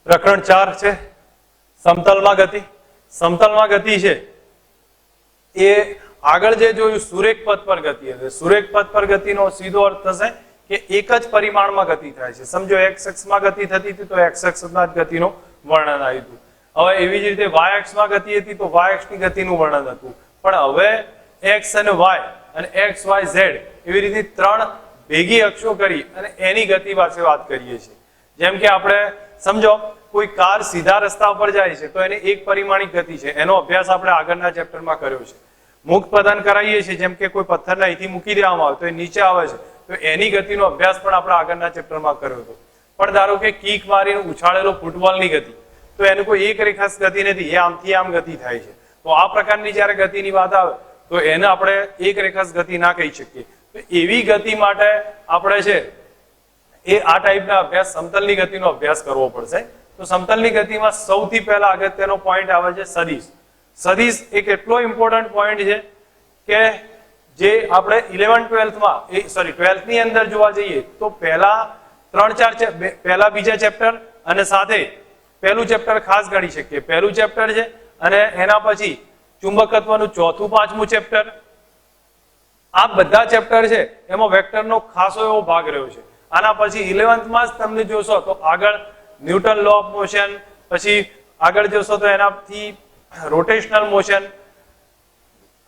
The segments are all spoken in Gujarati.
પ્રકરણ 4 છે સમતલમાં ગતિ. સમતલમાં ગતિ છે એ આગળ જે જોયું સુરેખ પથ પર ગતિ હતી. સુરેખ પથ પર ગતિનો સીધો અર્થ થશે કે એક જ પરિમાણમાં ગતિ થાય છે. સમજો x અક્ષમાં ગતિ થતી હતી તો x અક્ષના જ ગતિનું વર્ણન આવ્યું હતું. હવે એવી જ રીતે y અક્ષમાં ગતિ હતી તો y અક્ષની ગતિનું વર્ણન હતું. પણ હવે x અને y અને x y z એવી રીતે ત્રણ ભેગી અક્ષો કરી અને એની ગતિ પાસે વાત કરીએ છીએ. જેમ કે આપણે સમજો કોઈ કાર સીધા રસ્તા ઉપર જાય છે તો એની એક પરિમાણિક ગતિ છે. એનો અભ્યાસ આપણે આગળના ચેપ્ટરમાં કર્યો છે. મુક્ત પ્રદાન કરાવીએ છીએ, જેમ કે કોઈ પથ્થરને અહીંથી મૂકી દેવામાં આવે તો એ નીચે આવે છે તો એની ગતિનો અભ્યાસ પણ આપણે આગળના ચેપ્ટરમાં કર્યો હતો. પણ ધારો કે કિક મારીને ઉછાળેલો ફૂટબોલની ગતિ, તો એનું કોઈ એક રેખા ગતિ નથી, એ આમથી આમ ગતિ થાય છે. તો આ પ્રકારની જ્યારે ગતિની વાત આવે તો એને આપણે એક રેખા ગતિ ના કહી શકીએ. તો એવી ગતિ માટે આપણે છે એ આ ટાઈપના અભ્યાસ સમતલની ગતિનો અભ્યાસ કરવો પડશે. તો સમતલની ગતિમાં સૌથી પહેલા અગત્યનો પોઈન્ટ આવે છે સદિશ. સદિશ એક એટલો ઇમ્પોર્ટન્ટ પોઈન્ટ છે કે જે આપણે 12th ની અંદર જોવા જઈએ તો પહેલા 3-4 પહેલા બીજા ચેપ્ટર અને સાથે પહેલું ચેપ્ટર ખાસ ગણી શકીએ. પહેલું ચેપ્ટર છે અને એના પછી ચુંબકત્વનું 4થું 5મું ચેપ્ટર. આ બધા ચેપ્ટર છે એમાં વેક્ટરનો ખાસો એવો ભાગ રહ્યો છે. આના પછી 11th માં જ તમને જોશો તો આગળ ન્યૂટન લો ઓફ મોશન, પછી આગળ જોશો તો એનાથી રોટેશનલ મોશન,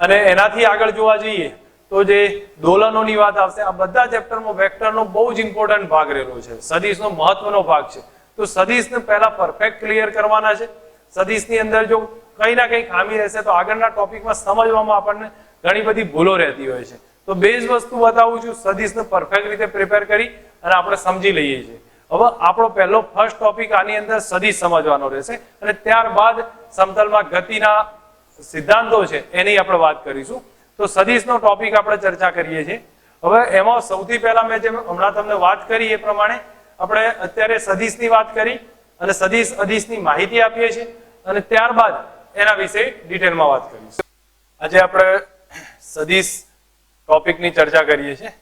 અને એનાથી આગળ જોવા જઈએ તો જે દોલનોની વાત આવશે. આ બધા ચેપ્ટરમાં વેક્ટરનો બહુ જ ઇમ્પોર્ટન્ટ ભાગ રહેલો છે. સદિશનો મહત્વનો ભાગ છે. તો સદિશને પહેલા પરફેક્ટ ક્લિયર કરવાના છે. સદિશની અંદર જો કઈ ના કઈ ખામી રહેશે તો આગળના ટોપિકમાં સમજવામાં આપણને ઘણી બધી ભૂલો રહેતી હોય છે. તો બેઝ વસ્તુ બતાવું છું, સદિશને પરફેક્ટ રીતે પ્રિપેર કરી અને આપણે સમજી લઈએ છીએ. હવે આપણો પહેલો ફર્સ્ટ ટોપિક આની અંદર સદિશ સમજવાનો રહેશે અને ત્યારબાદ સમતલમાં ગતિના સિદ્ધાંતો છે એની આપણે વાત કરીશું. તો સદિશનો ટોપિક આપણે ચર્ચા કરીએ છીએ. હવે એમાં સૌથી પહેલા મેં જેમ હમણાં તમને વાત કરી એ પ્રમાણે આપણે અત્યારે સદિશની વાત કરી અને સદિશ અદિશની માહિતી આપીએ છીએ અને ત્યારબાદ એના વિશે ડિટેલમાં વાત કરીશું. આજે આપણે સદિશ ટોપિકની ચર્ચા કરીએ છીએ.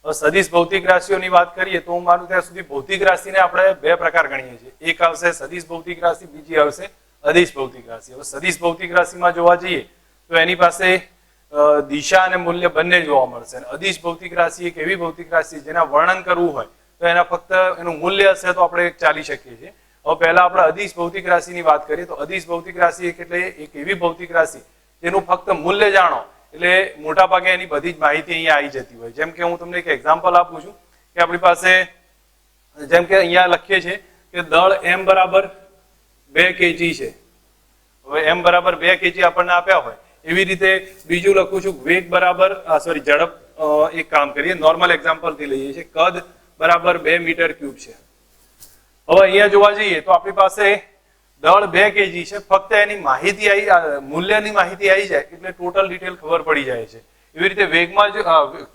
હવે સદિશ ભૌતિક રાશિઓની વાત કરીએ તો હું માનું ત્યાં સુધી ભૌતિક રાશિને આપણે બે પ્રકાર ગણીએ છીએ. એક આવશે સદિશ ભૌતિક રાશિ, બીજી આવશે અદિશ ભૌતિક રાશિ. હવે સદિશ ભૌતિક રાશિમાં જોવા જઈએ તો એની પાસે દિશા અને મૂલ્ય બંને જોવા મળશે. અદિશ ભૌતિક રાશિ એક એવી ભૌતિક રાશિ જેના વર્ણન કરવું હોય તો એના ફક્ત એનું મૂલ્ય હશે તો આપણે ચાલી શકીએ છીએ. હવે પહેલા આપણે અદિશ ભૌતિક રાશિની વાત કરીએ તો અદિશ ભૌતિક રાશિ એટલે એક એવી ભૌતિક રાશિ જેનું ફક્ત મૂલ્ય જાણો એટલે મોટા ભાગે એની બધી જ માહિતી અહીંયા આવી જતી હોય. જેમ કે હું તમને એક એક્ઝામ્પલ આપું છું કે આપણી પાસે જેમ કે અહીંયા લખીએ છીએ કે દળ m બરાબર 2 kg છે. હવે m બરાબર 2 kg આપણને આપ્યા હોય એવી રીતે બીજું લખું છું વેગ બરાબર ઝડપ. એક કામ કરીએ, નોર્મલ એક્ઝામ્પલ થી લઈએ છીએ. કદ બરાબર 2 મીટર ક્યુબ છે. હવે અહીંયા જોવા જઈએ તો આપણી પાસે દળ 2 kg છે. ફક્ત એની માહિતી મૂલ્યની માહિતી આવી જાય એટલે ટોટલ ડિટેલ ખબર પડી જાય છે. એવી રીતે વેગમાં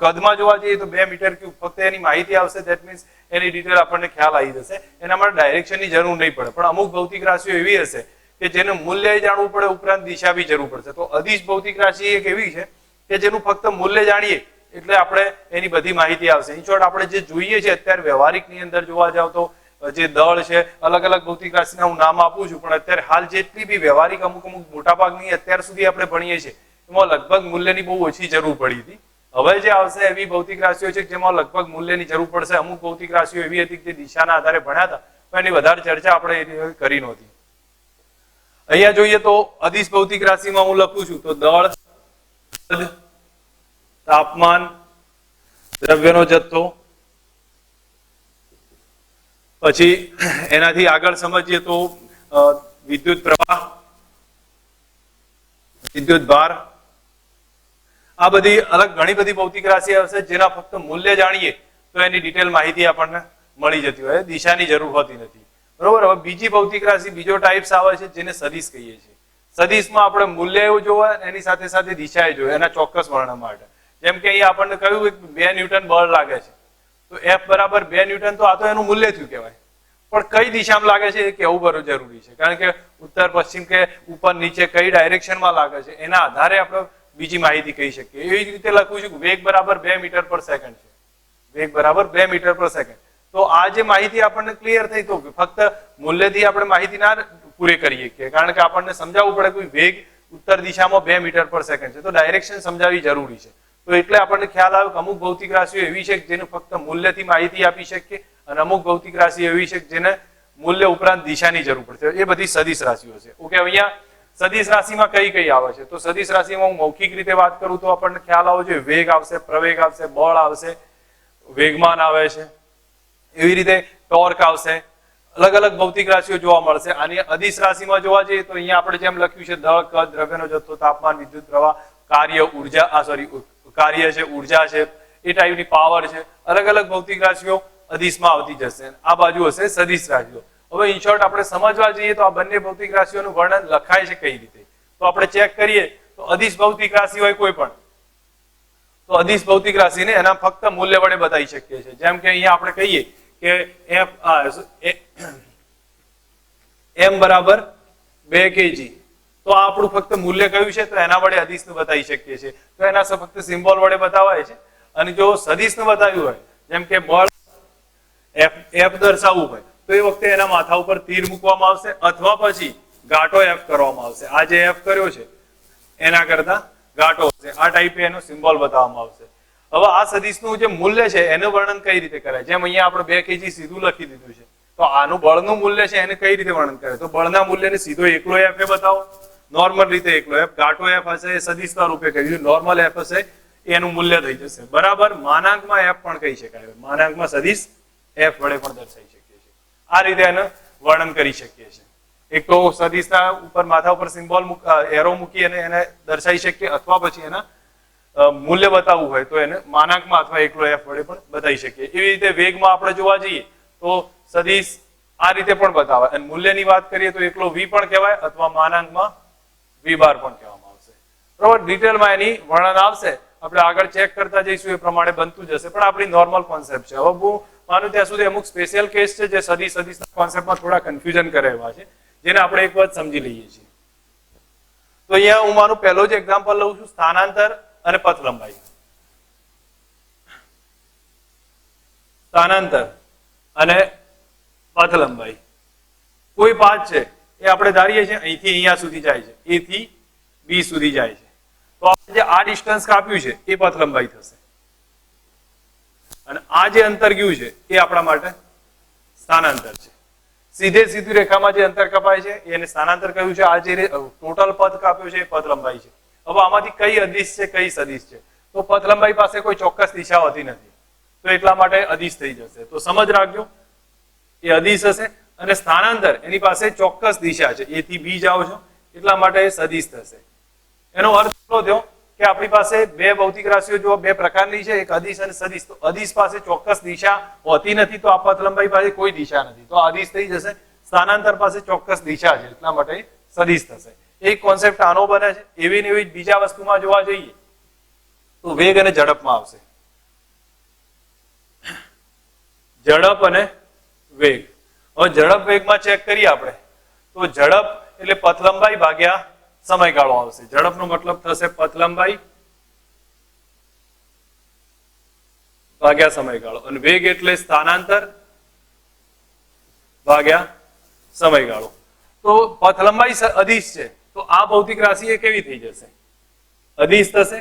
કદમાં જોવા જઈએ તો 2 મીટર ક્યુબ, ફક્ત એની માહિતી આવશે. ધેટ મીન્સ એની ડિટેલ આપણને ખ્યાલ આવી જશે. એના માટે ડાયરેક્શનની જરૂર નહીં પડે. પણ અમુક ભૌતિક રાશિઓ એવી હશે કે જેનું મૂલ્ય જાણવું પડે ઉપરાંત દિશા બી જરૂર પડશે. તો અદિશ ભૌતિક રાશિ એક એવી છે કે જેનું ફક્ત મૂલ્ય જાણીએ એટલે આપણે એની બધી માહિતી આવશે. ઇન શોર્ટ આપણે જે જોઈએ છે અત્યારે વ્યવહારિકની અંદર જોવા જાવ તો જે દળ છે અલગ અલગ ભૌતિક રાશિના હું નામ આપું છું, પણ અત્યારે હાલ જેટલી બી વ્યવહારિક અમુક મોટા ભાગની અત્યાર સુધી આપણે ભણીએ છીએ એમાં લગભગ મૂલ્યની બહુ ઓછી જરૂર પડી હતી. હવે જે આવશે એવી ભૌતિક રાશિઓ છે જેમાં લગભગ મૂલ્યની જરૂર પડશે. અમુક ભૌતિક રાશિઓ એવી હતી કે દિશાના આધારે ભણ્યા હતા પણ એની વધારે ચર્ચા આપણે કરી નહોતી. અહીંયા જોઈએ તો અદિશ ભૌતિક રાશિમાં હું લખું છું તો દળ, તાપમાન, દ્રવ્યનો જથ્થો, પછી એનાથી આગળ સમજીએ તો વિદ્યુત પ્રવાહ, વિદ્યુત ભાર, આ બધી અલગ ઘણી બધી ભૌતિક રાશિ આવશે જેના ફક્ત મૂલ્ય જાણીએ તો એની ડિટેલ માહિતી આપણને મળી જતી હોય. દિશાની જરૂર હોતી નથી. બરોબર. હવે બીજી ભૌતિક રાશિ બીજો ટાઈપ્સ આવે છે જેને સદિશ કહીએ છીએ. સદિશમાં આપણે મૂલ્ય એવું જોવે એની સાથે સાથે દિશા જોવે એના ચોક્કસ વર્ણન માટે. જેમ કે અહીંયા આપણને કહ્યું 2 ન્યૂટન બળ લાગે છે તો F બરાબર 2 ન્યૂટન, તો આ તો એનું મૂલ્ય થયું કહેવાય. પણ કઈ દિશામાં લાગે છે એ કહેવું બરો જરૂરી છે, કારણ કે ઉત્તર પશ્ચિમ કે ઉપર નીચે કઈ ડાયરેક્શનમાં લાગે છે એના આધારે આપણે બીજી માહિતી કહી શકીએ. એવી જ રીતે લખું છું વેગ બરાબર 2 મીટર પર સેકન્ડ છે. વેગ બરાબર 2 મીટર પર સેકન્ડ. તો આ જે માહિતી આપણને ક્લિયર થઈ તો ફક્ત મૂલ્યથી આપણે માહિતી ના પૂરી કરીએ કે કારણ કે આપણને સમજાવવું પડે કે વેગ ઉત્તર દિશામાં 2 મીટર પર સેકન્ડ છે તો ડાયરેક્શન સમજાવવી જરૂરી છે. તો એટલે આપણને ખ્યાલ આવ્યો કે અમુક ભૌતિક રાશિઓ એવી છે કે જેને ફક્ત મૂલ્યથી માહિતી આપી શકીએ અને અમુક ભૌતિક રાશિ એવી છે કે જેને મૂલ્ય ઉપરાંત દિશાની જરૂર પડશે. એ બધી સદિશ રાશિઓ છે. ઓકે, અહીંયા સદિશ રાશિમાં કઈ કઈ આવે છે? તો સદિશ રાશિમાં હું મૌખિક રીતે વાત કરું તો આપણને ખ્યાલ આવવો જોઈએ વેગ આવશે, પ્રવેગ આવશે, બળ આવશે, વેગમાન આવે છે, એવી રીતે ટોર્ક આવશે. અલગ અલગ ભૌતિક રાશિઓ જોવા મળશે. આની અદિશ રાશિમાં જોવા જઈએ તો અહીંયા આપણે જેમ લખ્યું છે દળ, કદ, દ્રવ્યનો જથ્થો, તાપમાન, વિદ્યુત પ્રવાહ, કાર્ય, ઉર્જા કાર્ય છે, ઉર્જા છે, એ ટાઈપની પાવર છે. અલગ અલગ ભૌતિક રાશિઓ અદિશમાં આવતી જશે. આ બાજુ હશે સદિશ રાશિઓ. હવે ઇન શોર્ટ આપણે સમજવા જઈએ તો આ બંને ભૌતિક રાશિઓનું વર્ણન લખાય છે કઈ રીતે તો આપણે ચેક કરીએ તો અદિશ ભૌતિક રાશિ હોય કોઈ પણ તો અદિશ ભૌતિક રાશિને એના ફક્ત મૂલ્ય વડે બતાવી શકીએ છીએ. જેમ કે અહીંયા આપણે કહીએ કે m બરાબર 2 kg તો આ આપણું ફક્ત મૂલ્ય કયું છે તો એના વડે અદિશનું બતાવી શકીએ છીએ. તો એના ફક્ત સિમ્બોલ વડે બતાવાય છે. અને જો સદિશનું બતાવ્યું હોય જેમ કે બળ f દર્શાવવું હોય તો એ વખતે એના માથા ઉપર તીર મૂકવામાં આવશે અથવા પછી ગાંઠો f કરવામાં આવશે. આ જે f કર્યો છે એના કરતા ગાંઠો હશે. આ ટાઈપે એનો સિમ્બોલ બતાવવામાં આવશે. હવે આ સદિશનું જે મૂલ્ય છે એનું વર્ણન કઈ રીતે કરાય? જેમ અહીંયા આપણે 2 kg સીધું લખી દીધું છે તો આનું બળનું મૂલ્ય છે એને કઈ રીતે વર્ણન કરે? તો બળના મૂલ્યને સીધો એકલો f એ બતાવો. નોર્મલ રીતે એકલો f, ગાંઠો f હશે એ સદિશના રૂપે કહી દીધું, નોર્મલ f હશે એનું મૂલ્ય થઈ જશે. બરાબર, માનાંકમાં f પણ કહી શકાય. માનાંકમાં સદિશ f વડે પણ દર્શાવી શકીએ છીએ. આ રીતે એનું વર્ણન કરી શકીએ છીએ. એક તો સદિશના ઉપર માથા ઉપર સિમ્બોલ એરો મૂકી અને એને દર્શાવી શકીએ અથવા પછી એના મૂલ્ય બતાવવું હોય તો એને માનાંકમાં અથવા એકલો f વડે પણ બતાવી શકીએ. એવી રીતે વેગમાં આપણે જોવા જઈએ તો સદિશ આ રીતે પણ બતાવાય અને મૂલ્યની વાત કરીએ તો એકલો v પણ કહેવાય અથવા માનાંકમાં v બાર પણ કહેવામાં આવશે. બરોબર, ડિટેલમાં એની વર્ણન આવશે. આપણે આગળ ચેક કરતા જઈશું એ પ્રમાણે બનતું જશે પણ આપણી નોર્મલ કોન્સેપ્ટ છે. હવે હું માનું ત્યાં સુધી અમુક સ્પેશિયલ કેસ છે જે સદિશના કોન્સેપ્ટમાં થોડા કન્ફ્યુઝન કરે એવા છે જેને આપણે એક વાત સમજી લઈએ છીએ. તો અહીંયા હું મારું પહેલો જ એક્ઝામ્પલ લઉં છું, સ્થાનાંતર અને પથ લંબાઈ. સ્થાનાંતર અને પથ લંબાઈ કોઈ પાથ છે એ આપણે ધારીએ છીએ અહીંથી અહીંયા સુધી જાય છે, a થી b સુધી જાય છે તો આપણે જે આ ડિસ્ટન્સ કાપ્યું છે એ પથ લંબાઈ થશે અને આ જે અંતર ગયું છે એ આપણા માટે સ્થાનાંતર છે. સીધી રેખામાં જે અંતર કપાય છે એને સ્થાનાંતર કહ્યું છે. આ જે ટોટલ પથ કાપ્યો છે એ પથ લંબાઈ છે. હવે આમાંથી કઈ અદિશ છે કઈ સદિશ છે? તો પથ લંબાઈ પાસે કોઈ ચોક્કસ દિશા હોતી નથી તો એટલા માટે અદિશ થઈ જશે. તો સમજ રાખજો એ અદિશ હશે અને સ્થાનાંતર એની પાસે ચોક્કસ દિશા છે, a થી b જાઓ છો એટલા માટે એ સદિશ થશે. એનો અર્થ એટલો થયો કે આપણી પાસે બે ભૌતિક રાશિઓ જો બે પ્રકારની છે, એક અદિશ અને સદિશ. તો અદિશ પાસે ચોક્કસ દિશા હોતી નથી તો આ પથ લંબાઈ પાસે કોઈ દિશા નથી તો અદિશ થઈ જશે. સ્થાનાંતર પાસે ચોક્કસ દિશા છે એટલા માટે સદિશ થશે. એક કોન્સેપ્ટ આનો બને છે. એવી ને એવી બીજા વસ્તુમાં જોવા જઈએ તો વેગ અને ઝડપમાં આવશે. ઝડપ અને વેગ. હવે ઝડપ વેગમાં ચેક કરીએ આપણે તો ઝડપ એટલે પથ લંબાઈ ભાગ્યા સમયગાળો આવશે. ઝડપનો મતલબ થશે પથ લંબાઈ ભાગ્યા સમયગાળો અને વેગ એટલે સ્થાનાંતર ભાગ્યા સમયગાળો. તો પથ લંબાઈ અદિશ છે તો આ ભૌતિક રાશિ એ કેવી થઈ જશે? અદિશ થશે.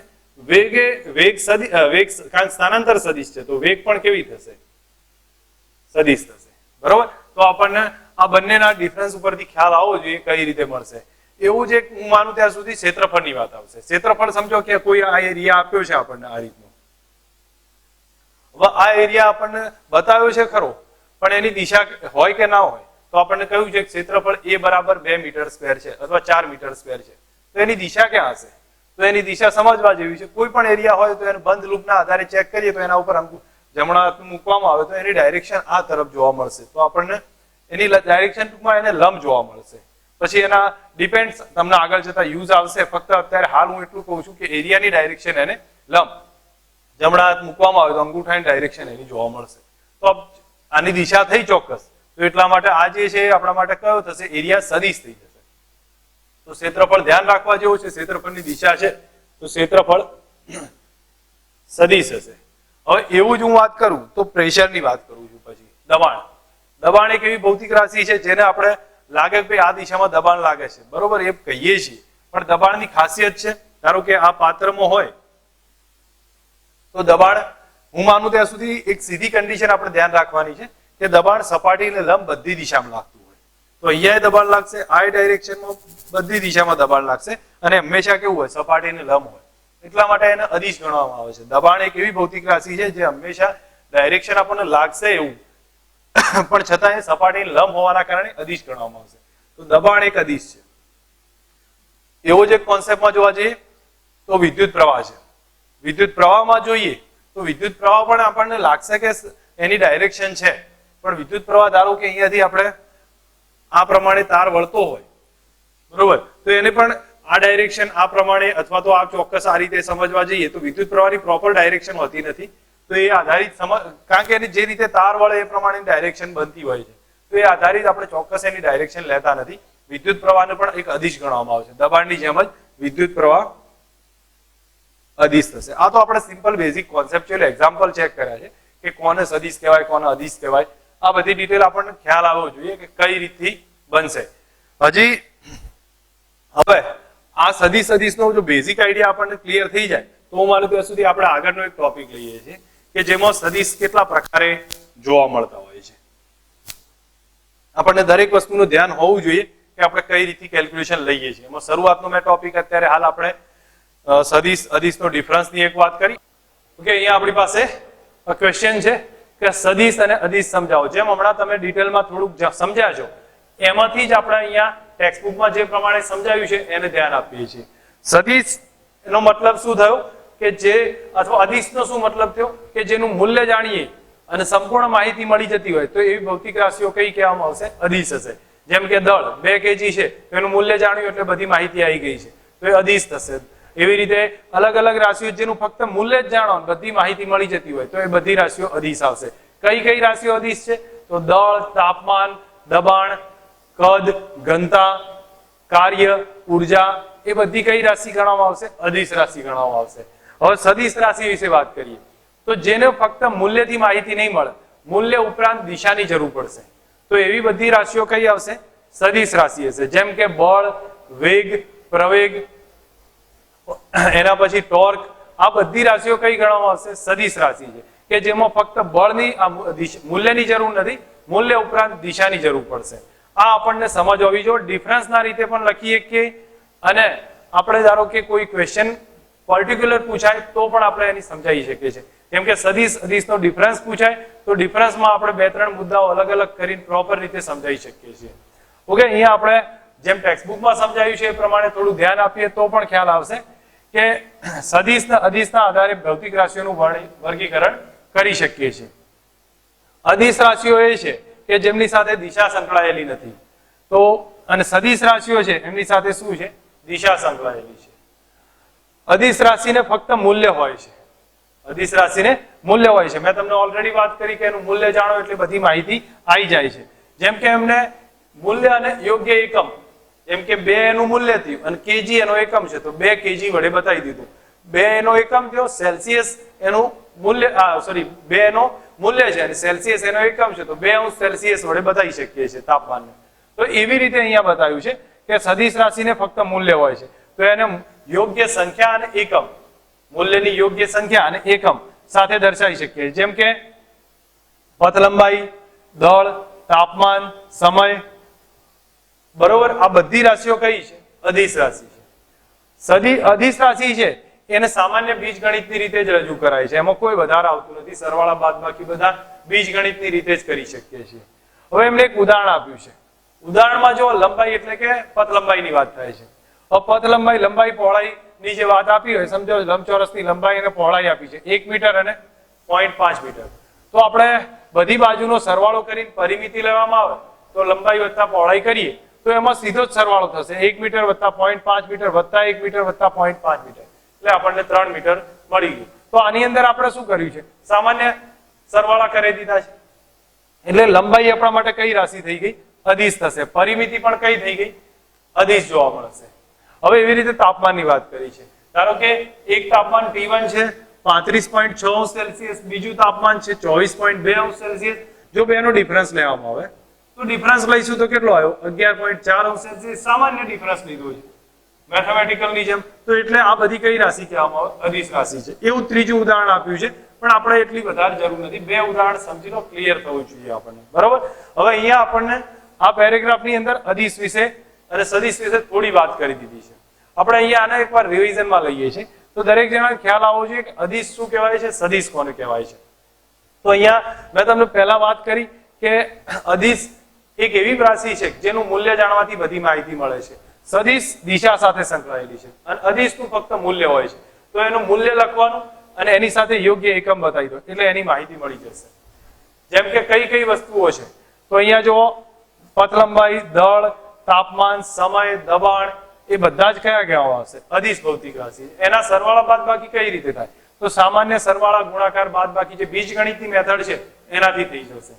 વેગ સ્થાનાંતર સદિશ છે તો વેગ પણ કેવી થશે? સદિશ થશે. બરોબર, તો આપણને આ બંનેના ડિફરન્સ ઉપરથી ખ્યાલ આવવો જોઈએ કઈ રીતે મળશે. એવું જ એક હું માનું ત્યાં સુધી ક્ષેત્રફળની વાત આવશે. ક્ષેત્રફળ સમજો કે કોઈ આ એરિયા આપ્યો છે આપણને આ રીતનો. હવે આ એરિયા આપણને બતાવ્યો છે ખરો પણ એની દિશા હોય કે ના હોય તો આપણને કહ્યું છે ક્ષેત્રફળ a બરાબર 2 મીટર સ્ક્વેર છે અથવા 4 મીટર સ્ક્વેર છે તો એની દિશા ક્યાં હશે? તો એની દિશા સમજવા જેવી છે. કોઈ પણ એરિયા હોય તો એને બંધ લૂપના આધારે ચેક કરીએ તો એના ઉપર જમણા હાથનું મૂકવામાં આવે તો એની ડાયરેક્શન આ તરફ જોવા મળશે. તો આપણને એની ડાયરેક્શન ટૂંકમાં એને લંબ જોવા મળશે. પછી એના ડિપેન્ડ તમને આગળ જતા યુઝ આવશે. ફક્ત અત્યારે હાલ હું એટલું કહું છું કે એરિયાની ડાયરેક્શન એને લંબ જમણા હાથ મૂકવામાં આવે તો અંગૂઠાની ડાયરેક્શન એની જોવા મળશે. તો આની દિશા થઈ ચોક્કસ તો એટલા માટે આ જે છે આપણા માટે કયો થશે? એરિયા સદિશ થઈ જશે. તો ક્ષેત્રફળ ધ્યાન રાખવા જેવું છે. ક્ષેત્રફળની દિશા છે તો ક્ષેત્રફળ સદિશ હશે. હવે એવું જ હું વાત કરું તો પ્રેશરની વાત કરું છું. પછી દબાણ. દબાણ એક એવી ભૌતિક રાશિ છે જેને આપણે લાગે કે ભાઈ આ દિશામાં દબાણ લાગે છે, બરોબર, એ કહીએ છીએ, પણ દબાણની ખાસિયત છે, ધારો કે આ પાત્રમાં હોય તો દબાણ, હું માનું ત્યાં સુધી એક સીધી કન્ડિશન આપણે ધ્યાન રાખવાની છે કે દબાણ સપાટીને લંબ બધી દિશામાં લાગતું હોય. તો અહીંયા દબાણ લાગશે, આ ડાયરેક્શનમાં બધી દિશામાં દબાણ લાગશે, અને હંમેશા કેવું હોય, સપાટીને લંબ હોય. એટલા માટે એને અદિશ ગણવામાં આવે છે. દબાણ એક એવી ભૌતિક રાશિ છે જે હંમેશા ડાયરેક્શન આપણને લાગશે એવું પણ છતાં એ સપાટીને લંબ હોવાના કારણે અદિશ ગણવામાં આવશે. તો દબાણ એક અદિશ છે. એવો જ એક કોન્સેપ્ટમાં જોવા જઈએ તો વિદ્યુત પ્રવાહ છે. વિદ્યુત પ્રવાહમાં જોઈએ તો વિદ્યુત પ્રવાહ પણ આપણને લાગશે કે એની ડાયરેક્શન છે, પણ વિદ્યુત પ્રવાહ ધારો કે અહીંયાથી આપણે આ પ્રમાણે તાર વળતો હોય, બરોબર, તો એને પણ આ ડાયરેક્શન આ પ્રમાણે અથવા તો આ ચોક્કસ આ રીતે સમજવા જઈએ તો વિદ્યુત પ્રવાહની પ્રોપર ડાયરેક્શન હોતી નથી. તો એ આધારિત કારણ કે એની જે રીતે તાર વળે એ પ્રમાણે ડાયરેક્શન બનતી હોય છે, તો એ આધારિત આપણે ચોક્કસ એની ડાયરેક્શન લેતા નથી. વિદ્યુત પ્રવાહને પણ એક અદિશ ગણવામાં આવે છે. દબાણની જેમ જ વિદ્યુત પ્રવાહ અદિશ થશે. આ તો આપણે simple basic conceptual example check કર્યા છે કે કોને સદિશ કહેવાય, કોને અદિશ કહેવાય. આ બધી ડિટેલ આપણને ખ્યાલ આવવો જોઈએ કે કઈ રીતથી બનશે. હજી હવે આ સદિશ અદિશનો જો બેઝિક આઈડિયા આપણને ક્લિયર થઈ જાય તો હું માનું ત્યાં સુધી આપણે આગળનો એક ટોપિક લઈએ છીએ કે જેમાં સદિશ કેટલા પ્રકારે જોવા મળતા હોય છે. આપણને દરેક વસ્તુનું ધ્યાન હોવું જોઈએ કે આપણે કઈ રીતે કેલ્ક્યુલેશન લઈએ છીએ. એમાં શરૂઆતનો મેં ટોપિક અત્યારે હાલ આપણે સદિશ અદિશનો ડિફરન્સની એક વાત કરી. ઓકે, અહીંયા આપણી પાસે ક્વેશ્ચન છે કે સદિશ અને અદિશ સમજાવો. જેમ હમણાં તમે ડિટેલમાં થોડુંક સમજ્યા છો એમાંથી જ આપણે અહીંયા ટેક્સ્ટબુકમાં જે પ્રમાણે સમજાવ્યું છે એને ધ્યાન આપીએ છીએ. સદિશ એનો મતલબ શું થયો કે જે, અથવા અદિશનો શું મતલબ થયો કે જેનું મૂલ્ય જાણીએ અને સંપૂર્ણ માહિતી મળી જતી હોય તો એવી ભૌતિક રાશિઓ કઈ કહેવામાં આવશે? અદિશ હશે. જેમ કે દળ 2 kg છે તો એનું મૂલ્ય જાણ્યું એટલે બધી માહિતી આવી ગઈ છે તો એ અદિશ થશે. એવી રીતે અલગ અલગ રાશિઓ જેનું ફક્ત મૂલ્ય જ જાણો બધી માહિતી મળી જતી હોય તો એ બધી રાશિઓ અદિશ આવશે. કઈ કઈ રાશિઓ અદિશ છે? તો દળ, તાપમાન, દબાણ, કદ, ઘનતા, કાર્ય, ઉર્જા, એ બધી કઈ રાશિ ગણવામાં આવશે? અદિશ રાશિ ગણવામાં આવશે. હવે સદિશ રાશિ વિશે વાત કરીએ તો જેને ફક્ત મૂલ્યથી માહિતી નહીં મળે, મૂલ્ય ઉપરાંત દિશાની જરૂર પડશે તો એવી બધી રાશિઓ કઈ આવશે? સદિશ રાશિ હશે. જેમ કે બળ, વેગ, પ્રવેગ, એના પછી ટોર્ક, આ બધી રાશિઓ કઈ ગણવામાં આવશે? સદિશ રાશિ છે કે જેમાં ફક્ત બળની મૂલ્યની જરૂર નથી, મૂલ્ય ઉપરાંત દિશાની જરૂર પડશે. આ આપણને સમજ હોવી જોઈએ. ડિફરન્સના રીતે પણ લખીએ કે, અને આપણે ધારો કે કોઈ ક્વેશ્ચન પર્ટિક્યુલર પૂછાય તો પણ આપણે એની સમજાવી શકીએ છીએ. કેમ કે સદિશ અદિશનો ડિફરન્સ પૂછાય તો ડિફરન્સમાં આપણે 2-3 મુદ્દાઓ અલગ અલગ કરીને પ્રોપર રીતે સમજાવી શકીએ છીએ. ઓકે, અહીંયા આપણે જેમ ટેક્સ્ટબુકમાં સમજાવ્યું છે એ પ્રમાણે થોડું ધ્યાન આપીએ તો પણ ખ્યાલ આવશે કે સદિશ અદિશના આધારે ભૌતિક રાશિઓનું વર્ગીકરણ કરી શકીએ છીએ. અદિશ રાશિઓ એ છે કે જેમની સાથે દિશા સંકળાયેલી નથી, તો અને સદિશ રાશિઓ છે એમની સાથે શું છે? દિશા સંકળાયેલી છે. અદિશ રાશિને ફક્ત મૂલ્ય હોય છે. અદિશ રાશિને મૂલ્ય હોય છે. મેં તમને ઓલરેડી વાત કરી કે એનું મૂલ્ય જાણો એટલે બધી માહિતી આવી જાય છે. જેમ કે એમને મૂલ્ય અને યોગ્ય એકમ, જેમ કે 2 એનું મૂલ્ય થયું અને કેજી એનો એકમ છે તો 2 kg વડે બતાવી દીધું. 2 એનો એકમ થયો, સેલ્સિયસ એનું મૂલ્ય, સોરી 2 એનો મૂલ્ય છે અને સેલ્સિયસ એનો એકમ છે તો 2 સેલ્સિયસ વડે બતાવી શકીએ છીએ તાપમાનને. તો એવી રીતે અહીંયા બતાવ્યું છે કે સદિશ રાશિને ફક્ત મૂલ્ય હોય છે તો એને યોગ્ય સંખ્યા અને એકમ, મૂલ્યની યોગ્ય સંખ્યા અને એકમ સાથે દર્શાવી શકીએ. જેમ કે પથ લંબાઈ, દળ, તાપમાન, સમય, બરોબર, આ બધી રાશિઓ કઈ છે? અદિશ રાશિ છે. અદિશ રાશિ છે એને સામાન્ય બીજગણિતની રીતે જ રજૂ કરાય છે. એમાં કોઈ વધારે આવતું નથી. સરવાળા બાદબાકી બધા બીજગણિતની રીતે જ કરી શકીએ છીએ. હવે એમને એક ઉદાહરણ આપ્યું છે. ઉદાહરણમાં જો લંબાઈ એટલે કે પથ લંબાઈની વાત થાય છે. હવે પથ લંબાઈ, લંબાઈ પહોળાઈની જે વાત આપી હોય, સમજો લંબચોરસની લંબાઈ અને પહોળાઈ આપી છે 1 મીટર અને 0.5 મીટર. તો આપણે બધી બાજુનો સરવાળો કરીને પરિમિતિ લેવામાં આવે તો લંબાઈ વત્તા પહોળાઈ કરીએ તો એમાં સીધો જ સરવાળો થશે. 1 મીટર વત્તા 0.5 મીટર વત્તા 1 મીટર વત્તા 0.5 મીટર એટલે આપણને 3 મીટર મળી ગયું. તો આની અંદર આપણે શું કર્યું છે? સામાન્ય સરવાળા કરી દીધા છે એટલે લંબાઈ આપણા માટે કઈ રાશિ થઈ ગઈ? અદિશ થશે. પરિમિતિ પણ કઈ થઈ ગઈ? અદિશ જોવા મળશે. હવે એવી રીતે તાપમાનની વાત કરી છે. ધારો કે એક તાપમાન T1 છે 35.6 સેલ્સિયસ, બીજું તાપમાન છે 24.2 સેલ્સિયસ, જો બેનો ડિફરન્સ લેવામાં આવે તો ડિફરન્સ લઈશું તો કેટલો આવ્યો 11.4 અંશ જે સામાન્ય ડિફરન્સ લીધો છે મેથેમેટિકલની જેમ. તો એટલે આ બધી કઈ રાશિ કહેવામાં આવે? અદિશ રાશિ છે. એવું ત્રીજું ઉદાહરણ આપ્યું છે પણ આપણે એટલી વધારે જરૂર નથી, બે ઉદાહરણ સમજી લો, ક્લિયર થવું જોઈએ આપણને, બરાબર. હવે અહીંયા આપણને આ પેરેગ્રાફની અંદર અદિશ વિશે અને સદિશ વિશે થોડી વાત કરી દીધી છે. આપણે અહીંયા આને એકવાર રિવિઝનમાં લઈએ છીએ તો દરેક જણાને ખ્યાલ આવવો જોઈએ કે અદિશ શું કહેવાય છે, સદિશ કોને કહેવાય છે. તો અહીંયા મેં તમને પહેલા વાત કરી કે અદિશ એક એવી રાશિ છે જેનું મૂલ્ય જાણવાથી બધી માહિતી મળે છે. સદિશ દિશા સાથે સંકળાયેલી છે અને અદિશનું ફક્ત મૂલ્ય હોય છે. તો એનું મૂલ્ય લખવાનું અને એની સાથે યોગ્ય એકમ બતાવી દો એટલે એની માહિતી મળી જશે. જેમ કે કઈ કઈ વસ્તુઓ છે તો અહીંયા જો પથ લંબાઈ, દળ, તાપમાન, સમય, દબાણ એ બધા જ કયા કહેવામાં આવશે? અદિશ ભૌતિક રાશિ. એના સરવાળા બાદબાકી કઈ રીતે થાય? તો સામાન્ય સરવાળા ગુણાકાર બાદબાકી જે બીજગણિતની મેથડ છે એનાથી થઈ જશે.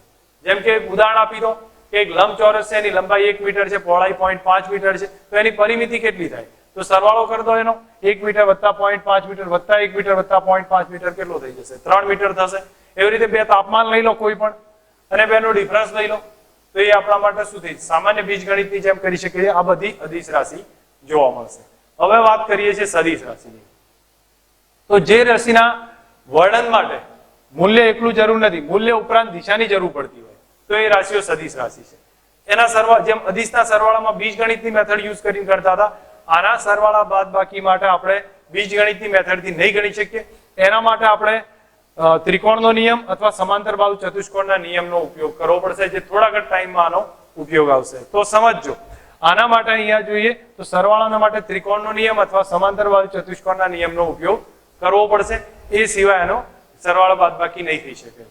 જેમ કે ઉદાહરણ આપી દો કે એક લંબચોરસ છે, એની લંબાઈ 1 મીટર છે, પહોળાઈ 0.5 મીટર છે, તો એની પરિમિતિ કેટલી થાય? તો સરવાળો કરી દો એનો 1 મીટર વત્તા 0.5 મીટર વત્તા 1 મીટર વત્તા 0.5 મીટર કેટલો થઈ જશે? 3 મીટર થશે. એવી રીતે બે તાપમાન લઈ લો કોઈ પણ અને બેનો ડિફરન્સ લઈ લો તો એ આપણા માટે શું થઈ? સામાન્ય બીજગણિતની જેમ કરી શકીએ. આ બધી અદિશ રાશિ જોવા મળશે. હવે વાત કરીએ છીએ સદિશ રાશિની. તો જે રાશિના વર્ણન માટે મૂલ્ય એકલું જરૂર નથી, મૂલ્ય ઉપરાંત દિશાની જરૂર પડતી હોય તો એ રાશિઓ સદિશ રાશિ છે. એના સરવાળા જેમ અદિશના સરવાળામાં બીજગણિતની મેથડ યુઝ કરીને કરતા હતા, આના સરવાળા બાદબાકી માટે આપણે બીજગણિતની મેથડથી નહીં ગણી શકીએ. એના માટે આપણે ત્રિકોણનો નિયમ અથવા સમાંતર બાજુ ચતુષ્કોણના નિયમનો ઉપયોગ કરવો પડશે, જે થોડા ઘણા ટાઈમમાં આનો ઉપયોગ આવશે. તો સમજજો, આના માટે અહીંયા જોઈએ તો સરવાળાના માટે ત્રિકોણનો નિયમ અથવા સમાંતર બાજુ ચતુષ્કોણના નિયમનો ઉપયોગ કરવો પડશે. એ સિવાય એનો સરવાળા બાદબાકી નહીં થઈ શકે.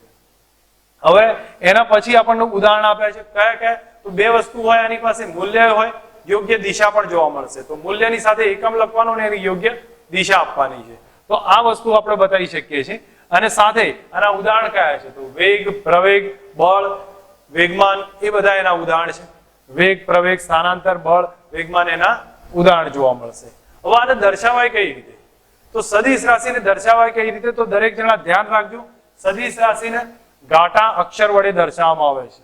હવે એના પછી આપણને ઉદાહરણ આપ્યા છે. કયા કયા? તો બે વસ્તુ હોય એની પાસે, મૂલ્ય હોય, યોગ્ય દિશા પણ જોવા મળશે. તો મૂલ્યની સાથે એકમ લખવાનો ને એની યોગ્ય દિશા આપવાની છે. તો આ વસ્તુ આપણે બતાવી શકીએ છીએ. અને સાથે આના ઉદાહરણ કયા છે? તો વેગ, પ્રવેગ, બળ, વેગમાન એ બધા એના ઉદાહરણ છે. વેગ, પ્રવેગ, સ્થાનાંતર, બળ, વેગમાન એના ઉદાહરણ જોવા મળશે. હવે આને દર્શાવાય કઈ રીતે? તો સદિશ રાશિને દર્શાવાય કઈ રીતે? તો દરેક જણા ધ્યાન રાખજો. સદિશ રાશિને ઘાટા અક્ષર વડે દર્શાવવામાં આવે છે.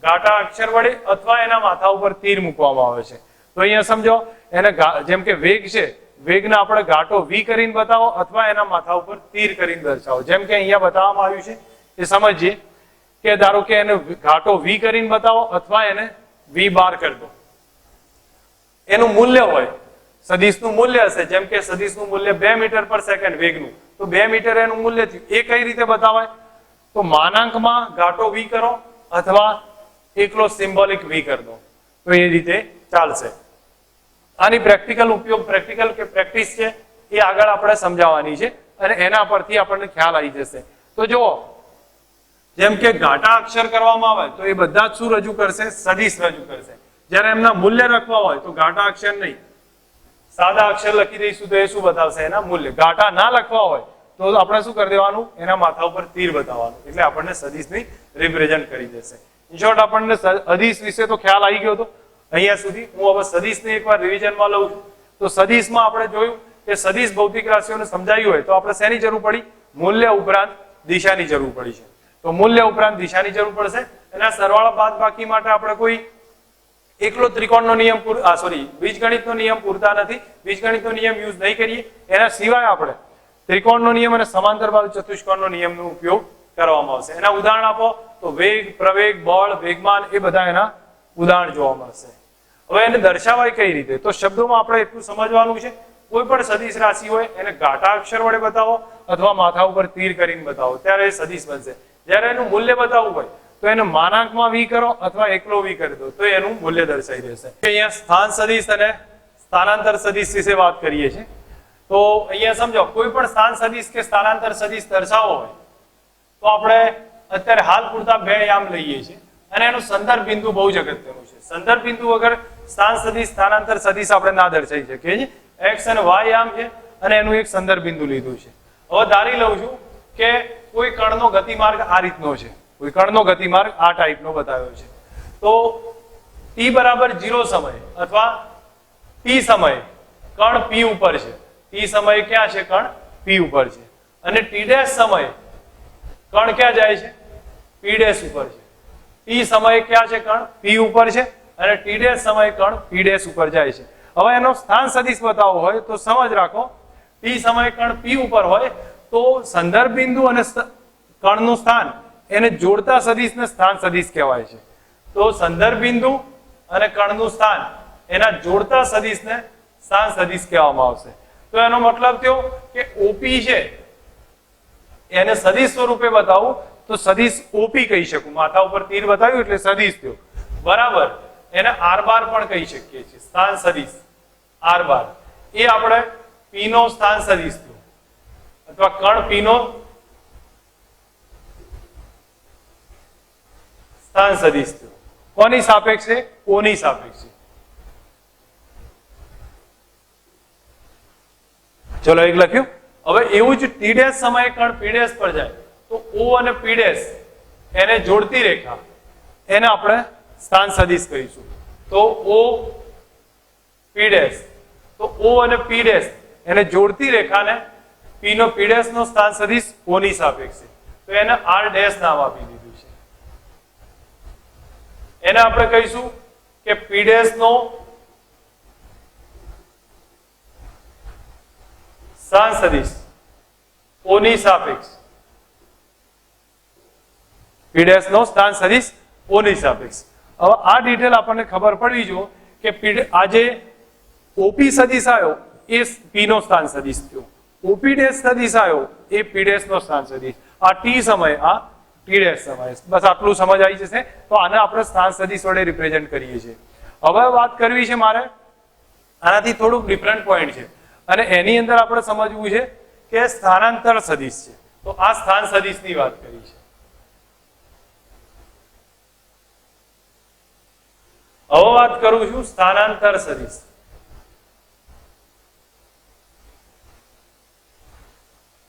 ઘાટા અક્ષર વડે અથવા એના માથા ઉપર તીર મૂકવામાં આવે છે. તો અહીંયા સમજો, એને જેમ કે વેગ છે, વેગને આપણે ઘાટો V કરીને બતાવો અથવા એના માથા ઉપર તીર કરીને દર્શાવો. જેમ કે અહીંયા બતાવવામાં આવ્યું છે એ સમજીએ કે ધારો કે એને ઘાટો V કરીને બતાવો અથવા એને V બાર કરી દો. એનું મૂલ્ય હોય, સદિશનું મૂલ્ય હશે. જેમ કે સદિશનું મૂલ્ય 2 મીટર પર સેકન્ડ વેગનું, તો 2 મીટર એનું મૂલ્ય થયું. એ કઈ રીતે બતાવાય? તો માનાંકમાં ઘાટો V કરો અથવા એકલો સિમ્બોલિક V કરી દો તો એ રીતે ચાલશે. આની પ્રેક્ટિકલ ઉપયોગ, પ્રેક્ટિકલ કે પ્રેક્ટિસ છે એ આગળ આપણે સમજાવવાની છે અને એના પરથી આપણને ખ્યાલ આવી જશે. તો જુઓ, જેમ કે ઘાટા અક્ષર કરવામાં આવે તો એ બધા જ શું રજૂ કરશે? સદિશ રજૂ કરશે. જ્યારે એમના મૂલ્ય લખવા હોય તો ઘાટા અક્ષર નહીં, સાદા અક્ષર લખી દઈશું તો એ શું બતાવશે? એના મૂલ્ય. ઘાટા ના લખવા હોય તો આપણે શું કરી દેવાનું? એના માથા ઉપર તીર બતાવવાનું, એટલે આપણને સદિશની રિપ્રેઝન્ટ કરી દેશે. ઇન શોર્ટ આપણને અદિશ વિશે તો ખ્યાલ આવી ગયો હતો અહીંયા સુધી. હું હવે સદિશને એકવાર રિવિઝનમાં લઉં છું. તો સદિશમાં આપણે જોયું કે સદિશ ભૌતિક રાશિઓને સમજાયું હોય તો આપણે શેની જરૂર પડી? મૂલ્ય ઉપરાંત દિશાની જરૂર પડી છે. તો મૂલ્ય ઉપરાંત દિશાની જરૂર પડશે. એના સરવાળા બાદબાકી માટે આપણે કોઈ એકલો ત્રિકોણનો નિયમ બીજગણિતનો નિયમ પૂરતા નથી. બીજગણિતનો નિયમ યુઝ નહીં કરીએ. એના સિવાય આપણે ત્રિકોણનો નિયમ અને સમાંતર બાજુ ચતુષ્કોણનો નિયમનો ઉપયોગ કરવામાં આવશે. એના ઉદાહરણ આપો તો વેગ, પ્રવેગ, બળ, વેગમાન એ બધા એના ઉદાહરણ જોવા મળશે. હવે એને દર્શાવાય કઈ રીતે? તો શબ્દોમાં આપણે એટલું સમજવાનું છે, કોઈ પણ સદિશ રાશિ હોય એને ઘાટા અક્ષર વડે બતાવો અથવા માથા ઉપર તીર કરીને બતાવો ત્યારે એ સદિશ બનશે. જ્યારે એનું મૂલ્ય બતાવવું હોય તો એને માનાંકમાં V કરો અથવા એકલો V કરી દો તો એનું મૂલ્ય દર્શાવી દેશે. અહીંયા સ્થાન સદિશ અને સ્થાનાંતર સદિશ વિશે વાત કરીએ છીએ. તો અહીંયા સમજો, કોઈ પણ સ્થાન સદિશ કે સ્થાનાંતર સદિશ દર્શાવવો હોય તો આપણે અત્યારે હાલ પૂરતા બે યામ લઈએ છીએ અને એનું સંદર્ભ બિંદુ બહુ જ અગત્યનું છે. સંદર્ભ બિંદુ વગર સ્થાન સદિશ, સ્થાનાંતર સદિશ આપણે ના દર્શાવી શકીએ છીએ. X અને Y યામ છે અને એનું એક સંદર્ભ બિંદુ લીધું છે. હવે ધારી લઉં છું કે કોઈ કણનો ગતિમાર્ગ આ રીતનો છે, કોઈ કણનો ગતિમાર્ગ આ ટાઈપનો બતાવ્યો છે. તો t બરાબર 0 સમય અથવા t સમયે કણ P ઉપર છે. t સમયે ક્યાં છે? કણ P ઉપર છે. અને t' સમયે કણ ક્યાં જાય છે? P' ઉપર છે. ટી સમયે ક્યાં છે કણ? પી ઉપર છે અને ટી ડેશ સમયે કણ પી ડેશ ઉપર જાય છે. હવે એનો સ્થાન સદિશ બતાવવો હોય તો સમજ રાખો, ટી સમયે કણ પી ઉપર હોય તો સંદર્ભ બિંદુ અને કણનું સ્થાન એને જોડતા સદિશને સ્થાન સદિશ કહેવાય છે. તો સંદર્ભ બિંદુ અને કણનું સ્થાન એના જોડતા સદિશને સ્થાન સદિશ કહેવામાં આવશે. તો એનો મતલબ થયો કે ઓપી છે એને સદિશ સ્વરૂપે બતાવું તો સદિશ ઓપી કહી શકું. માથા ઉપર તીર બતાવ્યું એટલે સદિશ થયો, બરાબર. એને આર બાર પણ કહી શકીએ છીએ, સ્થાન સદિશ આર બાર. એ આપણે પી નો સ્થાન સદિશ થયો અથવા કણ પી નો સ્થાન સદિશ થયો. કોની સાપેક્ષે? ઓ ની સાપેક્ષે. ચલો એક લખ્યું. હવે એવું જ ટી ડેશ સમયે કણ પી ડેશ પર જાય તો ઓ અને પી ડેશ એને જોડતી રેખા એને આપણે સ્થાન સદિશ કહીશું. તો ઓ પી ડેશ, તો ઓ અને પી ડેશ એને જોડતી રેખાને પી નો પી ડેશ નો સ્થાન સદિશ ઓ ની સાપેક્ષે, તો એને આર ડેશ નામ આપી દીધું છે. એને આપણે કહીશું કે પી ડેશ નો સ્થાન સદિશ ઓ ની સાપેક્ષ, પી ડેશ નો સ્થાન સદિશ ઓ ની સાપેક્ષ. હવે આ ડિટેલ આપણને ખબર પડવી જો કે આ જે ઓપી સદિશ આવ્યો એ પી નો સ્થાન સદિશ થયો, ઓપી ડેશ સદિશ આવ્યો એ પી ડેશ નો સ્થાન સદિશ, આ ટી સમય આ ટી ડેશ સમય. બસ આટલું સમજ આવી જશે. તો આને આપણે સ્થાન સદિશ વડે રિપ્રેઝેન્ટ કરીએ છીએ. હવે વાત કરવી છે મારે આનાથી થોડુંક ડિફરન્ટ પોઈન્ટ છે અને એની અંદર આપણે સમજવું છે કે સ્થાનાંતર સદિશ છે. તો આ સ્થાન સદિશની વાત કરી છે. હવે વાત કરું છું સ્થાનાંતર સદિશ.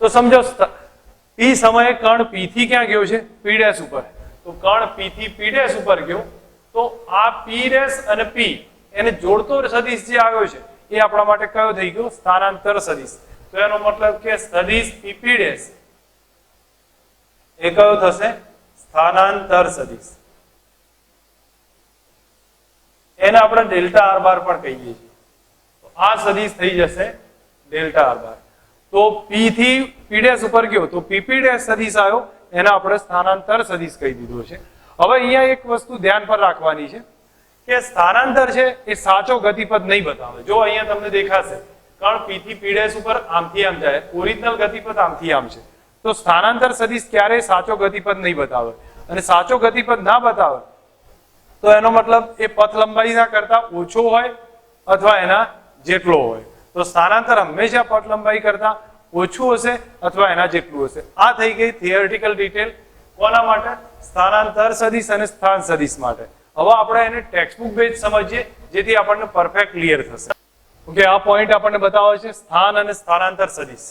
તો સમજો પી સમયે કણ પી થી ક્યાં ગયો છે? પી ડેશ ઉપર. તો કણ પી થી પી ડેશ ઉપર ગયો તો આ પી ડેશ અને પી એને જોડતો સદિશ જે આવ્યો છે એ આપણા માટે કયો થઈ ગયો? સ્થાનાંતર સદિશ. તો એનો મતલબ કે સદિશ પી પી ડેશ એ કયો થશે? સ્થાનાંતર સદિશ. એને આપણે ડેલ્ટા આર બાર પણ કહીએ છીએ. તો આ સદિશ થઈ જશે ડેલ્ટા આર બાર. તો પી થી પી ડેશ ઉપર ગયો તો પી પી ડેશ સદિશ આવ્યો એને આપણે સ્થાનાંતર સદિશ કહી દીધો છે. હવે અહીંયા એક વસ્તુ ધ્યાન પર રાખવાની છે કે સ્થાનાંતર છે એ સાચો ગતિપથ નહીં બતાવે. જો અહીંયા તમને દેખાશે કણ પી થી પી ડેશ ઉપર આમથી આમ જાય, ઓરિજિનલ ગતિપથ આમથી આમ છે. તો સ્થાનાંતર સદિશ ક્યારેય સાચો ગતિપથ નહીં બતાવે અને સાચો ગતિપથ ના બતાવે તો એનો મતલબ એ પથ લંબાઈના કરતા ઓછો હોય અથવા એના જેટલો હોય. તો સ્થાનાંતર હંમેશા પથ લંબાઈ કરતા ઓછું હશે અથવા એના જેટલું હશે. આ થઈ ગઈ થિયરિટિકલ ડિટેલ. કોના માટે? સ્થાનાંતર સદિશ અને સ્થાન સદિશ માટે. હવે આપણે એને ટેક્સ્ટબુક બેઝ સમજીએ જેથી આપણને પરફેક્ટ ક્લિયર થશે. ઓકે, આ પોઈન્ટ આપણને બતાવે છે સ્થાન અને સ્થાનાંતર સદિશ.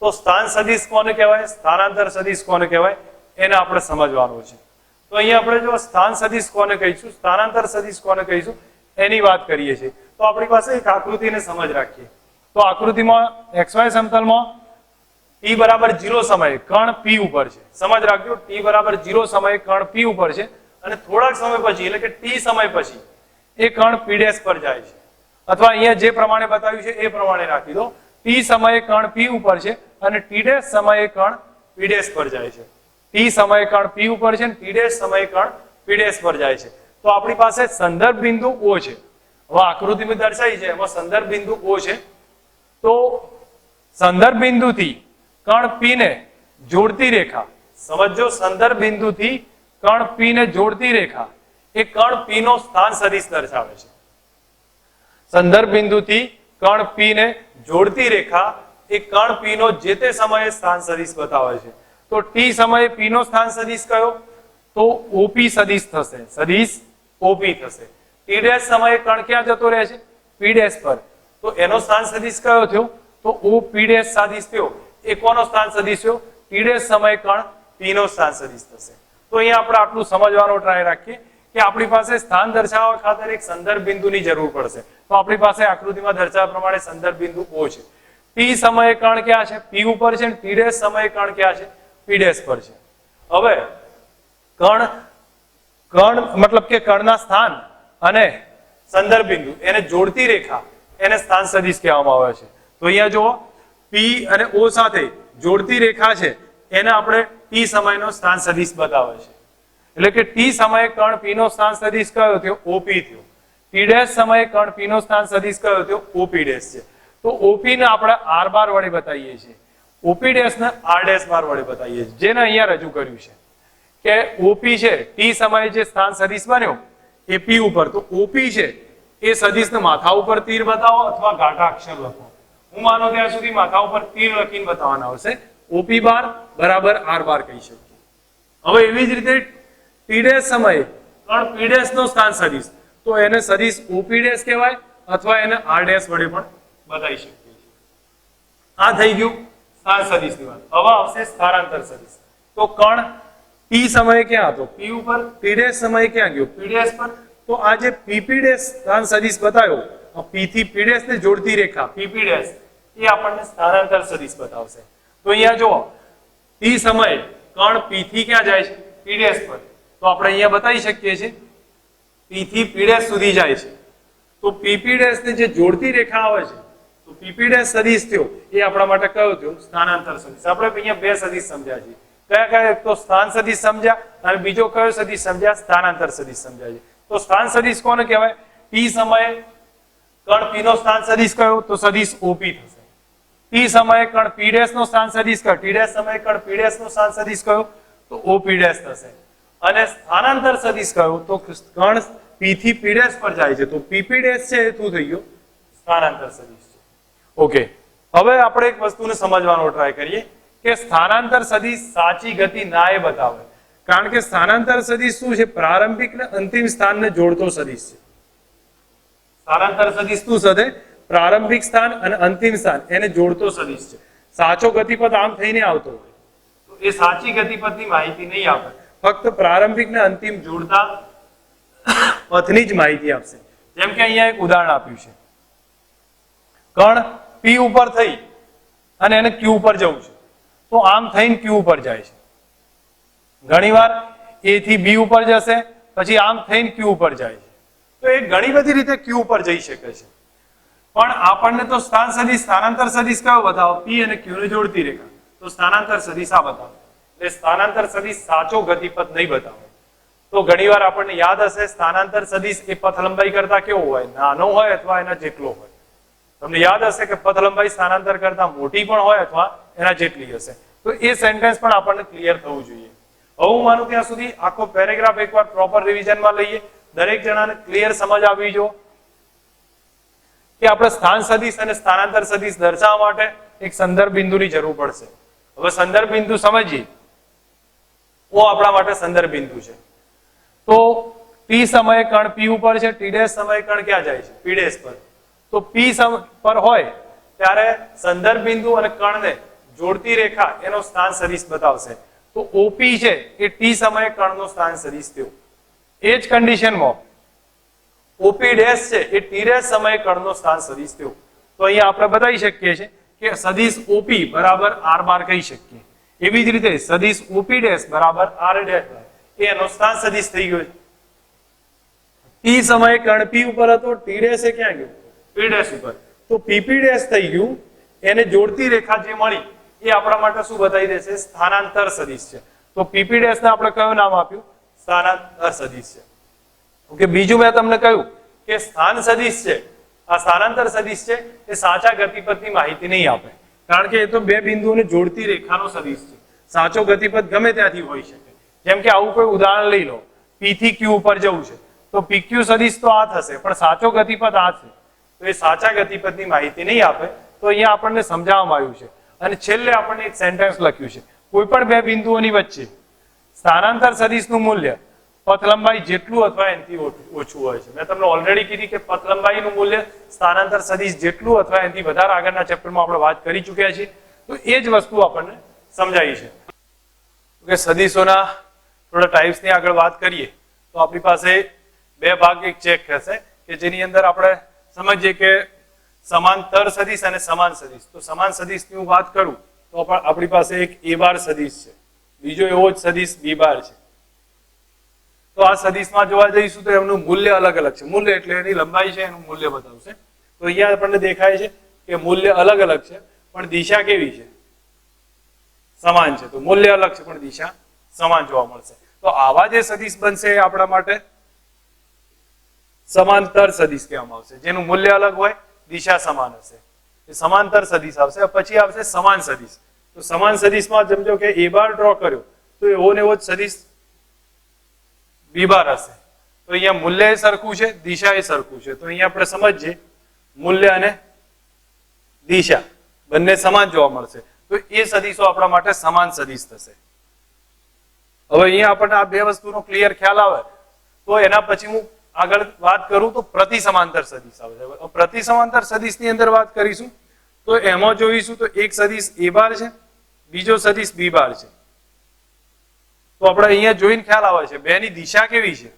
તો સ્થાન સદિશ કોને કહેવાય, સ્થાનાંતર સદિશ કોને કહેવાય એને આપણે સમજવાનું છે. તો અહીંયા આપણે જો સ્થાન સદિશ કોને કહીશું, સ્થાનાંતર સદિશ કોને કહીશું એની વાત કરીએ છીએ. તો આપણી પાસે એક આકૃતિને સમજ રાખીએ. તો આકૃતિમાં XY સમતલમાં t બરાબર 0 સમયે કણ P ઉપર છે. સમજ રાખજો, t બરાબર 0 સમયે કણ P ઉપર છે અને થોડાક સમય પછી એટલે કે t સમય પછી એ કણ P ડેશ પર જાય છે. અથવા અહીંયા જે પ્રમાણે બતાવ્યું છે એ પ્રમાણે રાખી દો. t સમયે કણ P ઉપર છે અને t ડેશ સમયે કણ P ડેશ પર જાય છે. t સમયે કણ P ઉપર છે અને t ડેશ સમયે કણ P ડેશ પર જાય છે. તો આપણી પાસે સંદર્ભ બિંદુ O છે. હવે આકૃતિમાં દર્શાવી છે એમાં સંદર્ભ બિંદુ O છે. તો સંદર્ભ બિંદુથી કણ P ને જોડતી રેખા, સમજો સંદર્ભ બિંદુથી કણ P ને જોડતી રેખા એ કણ P નો સ્થાન સદિશ દર્શાવે છે. સંદર્ભ બિંદુથી કણ P ને જોડતી રેખા એ કણ P નો જે તે સમયે સ્થાન સદિશ બતાવે છે. તો t સમયે P નો સ્થાન સદિશ કયો? તો OP સદિશ થશે, સદિશ OP થશે. t ડેશ સમયે કણ ક્યાં જતો રહે છે? P ડેશ પર. તો એનો સ્થાન સદિશ કયો થયો? તો OP ડેશ સદિશ થયો. એ કોનો સ્થાન સદિશ થયો? t ડેશ સમયે કણ P નો સ્થાન સદિશ થશે. તો અહીંયા આપણે આટલું સમજવાનો ટ્રાય રાખીએ કે આપણી પાસે સ્થાન દર્શાવવા ખાતર એક સંદર્ભ બિંદુની જરૂર પડશે. તો આપણી પાસે આકૃતિમાં દર્શાવ્યા પ્રમાણે સંદર્ભ બિંદુ O છે. t સમયે કણ ક્યાં છે? P ઉપર છે અને t ડેશ સમયે કણ ક્યાં છે? P ડેશ પર છે. હવે કણ મતલબ કે કણના સ્થાન અને સંદર્ભ બિંદુ એને જોડતી રેખા એને સ્થાન સદિશ કહેવામાં આવે છે. તો અહીંયા જુઓ પી અને ઓ સાથે જોડતી રેખા છે એને આપણે ટી સમયનો સ્થાન સદિશ બતાવે છે. એટલે કે ટી સમયે કણ પી નો સ્થાન સદિશ કયો થયો? ઓપી થયો. ટી ડેશ સમયે કણ પી નો સ્થાન સદિશ કયો થયો? ઓપી ડેશ છે. તો ઓપી ને આપણે આર બાર વડે બતાવીએ છીએ, ઓપી ડેશ ને આર ડેશ બાર વડે બતાવીએ છીએ, જેને અહીંયા રજૂ કર્યું છે કે ઓપી છે ટી સમયે જે સ્થાન સદિશ બન્યો એ પી ઉપર, તો ઓપી છે એ સદિશને માથા ઉપર તીર બતાવો અથવા ઘાટા અક્ષર લખો. હું માનો ત્યાં સુધી માથા ઉપર તીર લખીને બતાવવાના આવશે. ઓપી બાર બરાબર આર બાર કહી શકીએ. હવે એવી જ રીતે ટી ડેશ સમયે કણ પી ડેશ નો સ્થાન સદિશ, તો એને સદિશ ઓપી ડેશ કહેવાય અથવા એને આર ડેશ વડે પણ બતાવી શકીએ છીએ. આ થઈ ગયું સ્થાન સદિશની વાત. હવે આવશે સ્થાનાંતર સદિશ. તો કણ ટી સમયે ક્યાં હતો? પી ઉપર. ટી ડેશ સમયે ક્યાં ગયો? પી ડેશ પર. તો આ જે પીપી ડેશ સ્થાન સદિશ બતાવ્યો, પી થી પી ડેશ ને જોડતી રેખા પીપી ડેશ એ આપણને સ્થાનાંતર સદિશ બતાવશે. તો અહીંયા જુઓ ટી સમયે કણ પી થી ક્યાં જાય છે? પી ડેશ પર. તો આપણે અહીંયા બતાવી શકીએ છીએ પી થી પી ડેશ સુધી જાય છે. તો પીપી ડેશ ને જે જોડતી રેખા આવે છે, તો પીપી ડેશ સદિશ થયો એ આપણા માટે કયો થયો? સ્થાનાંતર સદિશ. આપણે અહીંયા બે સદિશ સમજ્યા છે. કયા કયા? એક તો સ્થાન સદિશ સમજ્યા અને બીજો કયો સદિશ સમજ્યા? સ્થાનાંતર સદિશ સમજ્યા છે. તો સ્થાન સદિશ કોને કહેવાય? ટી સમયે કણ પી નો સ્થાન સદિશ કયો? તો સદિશ ઓપી થશે. ટી સમયે કણ પી ડેશ નો સ્થાન સદિશ કયો? ટી ડેશ સમયે કણ પી ડેશ નો સ્થાન સદિશ કયો? તો ઓપી ડેશ થશે. અને સ્થાનાંતર સદિશ કયો? તો કણ પી થી પી ડેશ પર જાય છે, તો પીપી ડેશ છે એ શું થઈ ગયો? સ્થાનાંતર સદિશ છે. ઓકે, હવે આપણે એક વસ્તુને સમજવાનો ટ્રાય કરીએ કે સ્થાનાંતર સદિશ સાચી ગતિ ના એ બતાવે. કારણ કે સ્થાનાંતર સદિશ શું છે? પ્રારંભિક ને અંતિમ સ્થાનને જોડતો સદિશ છે. સ્થાનાંતર સદિશ શું છે? પ્રારંભિક સ્થાન અને અંતિમ સ્થાન એને જોડતો સદિશ છે. સાચો ગતિપથ આમ થઈને આવતો હોય તો એ સાચી ગતિપથની માહિતી નહીં આપે, ફક્ત પ્રારંભિક ને અંતિમ જોડતા પથની જ માહિતી આપશે. જેમ કે અહીંયા એક ઉદાહરણ આપ્યું છે, કણ પી ઉપર થઈ અને એને ક્યુ ઉપર જવું છે, તો આમ થઈને ક્યુ ઉપર જાય છે. ઘણીવાર એ થી બી ઉપર જશે, પછી આમ થઈને ક્યુ ઉપર જાય છે. તો એ ઘણી બધી રીતે ક્યુ ઉપર જઈ શકે છે. પણ આપણને તો સ્થાન સદિશ સ્થાનાંતર સદિશ કયો બતાવો? પી અને ક્યુ ને જોડતી રેખા. તો સ્થાનાંતર સદિશ આ બતાવો. એટલે સ્થાનાંતર સદિશ સાચો ગતિપથ નહીં બતાવે. તો ઘણીવાર આપણને યાદ હશે સ્થાનાંતર સદિશ એ પથ લંબાઈ કરતા કેવો હોય? નાનો હોય અથવા એના જેટલો હોય. તમને યાદ હશે કે પથ લંબાઈ સ્થાનાંતર કરતા મોટી પણ હોય અથવા એના જેટલી હશે. તો એ સેન્ટેન્સ પણ આપણને ક્લિયર થવું જોઈએ. હવે હું માનું ત્યાં સુધી આખો પેરેગ્રાફ એકવાર પ્રોપર રિવિઝનમાં લઈએ. દરેક જણાને ક્લિયર સમજ આવી જો કે આપણે સ્થાન સદિશ અને સ્થાનાંતર સદિશ દર્શાવવા માટે એક સંદર્ભ બિંદુની જરૂર પડશે. હવે સંદર્ભ બિંદુ સમજીએ. ઓ આપણા માટે સંદર્ભ બિંદુ છે. તો પી સમયે કણ પી ઉપર છે, ટી ડેશ સમયે કણ ક્યાં જાય છે? પી ડેશ પર. તો પી પર હોય ત્યારે સંદર્ભ બિંદુ અને કણને જોડતી રેખા એનો સ્થાન સદિશ બતાવશે. તો ઓપી છે એ ટી સમયે કણનો સ્થાન સદિશ થયો. એ જ કન્ડિશનમાં ઓપી ડેશ છે એ ટી ડેશ સમયે કણનો સ્થાન સદિશ થયો. તો અહીંયા આપણે બતાવી શકીએ છીએ કે સદિશ ઓપી બરાબર આર બાર કહી શકીએ. એવી જ રીતે સદિશ ઓપી ડેશ બરાબર આર ડેશ એ એનો સ્થાન સદિશ થઈ ગયો. ટી સમયે કણ પી ઉપર હતો, ટી ડેશ એ ક્યાં ગયો? પી ડેશ ઉપર. તો પીપી ડેશ થઈ ગયું. એને જોડતી રેખા જે મળી એ આપણા માટે શું બતાવી દેશે? સ્થાનાંતર સદિશ છે. તો પીપી ડેશ ને આપણે કયું નામ આપ્યું? સ્થાનાંતર સદિશ છે. ઓકે, બીજું મેં તમને કહ્યું કે સ્થાન સદિશ છે, આ સ્થાનાંતર સદિશ છે એ સાચા ગતિપથની માહિતી નહીં આપે. કારણ કે એ તો બે બિંદુઓને જોડતી રેખાનો સદિશ છે. સાચો ગતિપથ ગમે ત્યાંથી હોઈ શકે. જેમ કે આવું કોઈ ઉદાહરણ લઈ લો, પી થી ક્યુ ઉપર જવું છે, તો પીક્યુ સદિશ તો આ થશે, પણ સાચો ગતિપથ આ છે. તો એ સાચા ગતિપથની માહિતી નહીં આપે. તો અહીંયા આપણને સમજાવવામાં આવ્યું છે. અને છેલ્લે આપણને એક સેન્ટેન્સ લખ્યું છે, કોઈ પણ બે બિંદુઓની વચ્ચે સ્થાનાંતર સદિશનું મૂલ્ય પથ લંબાઈ જેટલું અથવા એનાથી ઓછું હોય છે. મેં તમને ઓલરેડી કીધી કે પથ લંબાઈનું મૂલ્ય સ્થાનાંતર સદિશ જેટલું અથવા એનાથી વધારે આગળના ચેપ્ટરમાં આપણે વાત કરી ચૂક્યા છીએ. તો એ જ વસ્તુ આપણને સમજાવી છે. કે સદિશોના થોડા ટાઈપ્સની આગળ વાત કરીએ તો આપણી પાસે બે ભાગ એક ચેક થશે કે જેની અંદર આપણે સમજીએ કે સમાંતર સદિશ અને સમાન સદિશ. તો સમાન સદિશની હું વાત કરું તો આપણી પાસે એક એ બાર સદિશ છે, બીજો એવો જ સદિશ બી બાર છે. તો આ સદિશમાં જોવા જઈશું તો એમનું મૂલ્ય અલગ અલગ છે. મૂલ્ય એટલે એની લંબાઈ છે, એનું મૂલ્ય બતાવશે. તો અહીંયા આપણને દેખાય છે કે મૂલ્ય અલગ અલગ છે પણ દિશા કેવી છે? સમાન છે. તો મૂલ્ય અલગ છે પણ દિશા સમાન જોવા મળશે. તો આવા જે સદિશ બનશે એ આપણા માટે સમાંતર સદિશ કહેવામાં આવશે, જેનું મૂલ્ય અલગ હોય, દિશા સમાન હશે. એ સમાંતર સદિશ આવશે. પછી આવશે સમાન સદિશ. તો સમાન સદિશમાં સમજો કે એ બાર ડ્રો કર્યો તો એવો ને એવો જ સદિશ બી બાર હશે. તો અહીંયા મૂલ્ય એ સરખું છે, દિશા એ સરખું છે. તો અહીંયા આપણે સમજીએ મૂલ્ય અને દિશા બંને સમાન જોવા મળશે. તો એ સદિશો આપણા માટે સમાન સદિશ થશે. હવે અહીંયા આપણને આ બે વસ્તુનો ક્લિયર ખ્યાલ આવે તો એના પછી હું આગળ વાત કરું તો પ્રતિ સમાંતર સદિશ આવે. પ્રતિ સમાંતર સદિશની અંદર વાત કરીશું તો એમાં જોઈશું તો એક સદિશ એ બાર છે, બીજો સદિશ બી બાર છે. તો આપણે અહીંયા જોઈને ખ્યાલ આવે છે બેની દિશા કેવી છે?